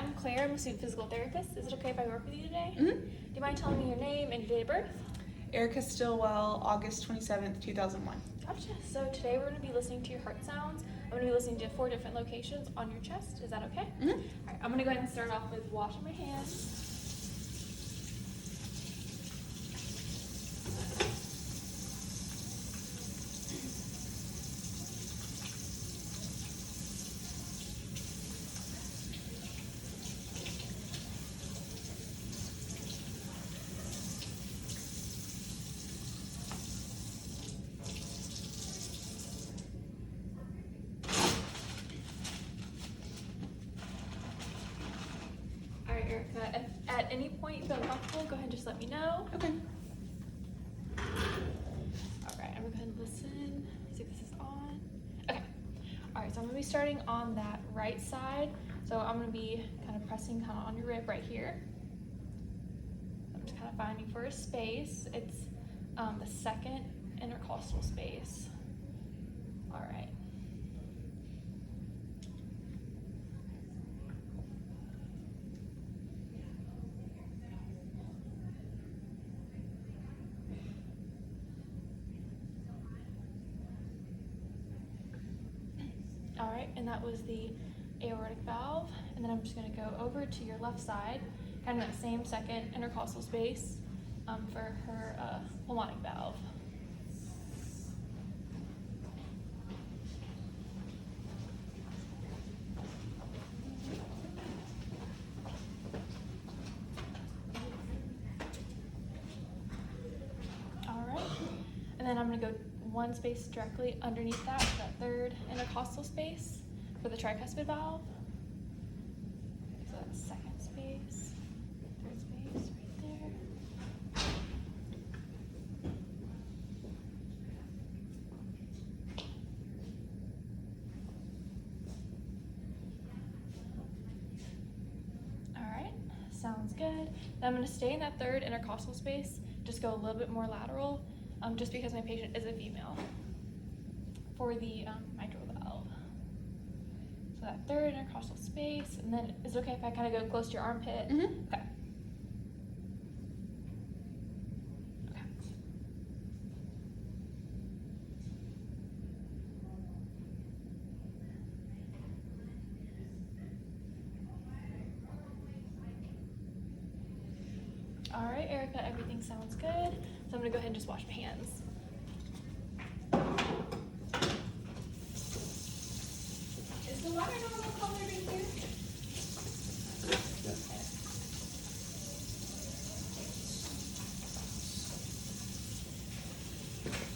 I'm Claire. I'm a student physical therapist. Is it okay if I work with you today? Mm-hmm. Do you mind telling me your name and your date of birth? Erica Stillwell, August 27th, 2001. Gotcha. So today we're going to be listening to your heart sounds. I'm going to be listening to 4 different locations on your chest. Is that okay? Mm-hmm. All right. I'm going to go ahead and start off with washing my hands. All right, Erica. If at any point you feel uncomfortable, go ahead and just let me know. Okay. All right, I'm gonna go ahead and listen. See if this is on. Okay. All right, so I'm gonna be starting on that right side. So I'm gonna be kind of pressing kind of on your rib right here. I'm just kind of finding for a space. It's the second intercostal space. All right. All right, and that was the aortic valve. And then I'm just gonna go over to your left side, kind of that same second intercostal space for her pulmonic valve. All right, and then I'm gonna go one space directly underneath that third intercostal space for the tricuspid valve. So that's second space, third space right there. All right, sounds good. Then I'm gonna stay in that third intercostal space, just go a little bit more lateral, just because my patient is a female, for the mitral valve. So that third intercostal space, and then is it okay if I kind of go close to your armpit? Mm-hmm. Okay. Okay. All right, Erica, everything sounds good. So I'm gonna go ahead and just wash my hands. Is the water normal color right here?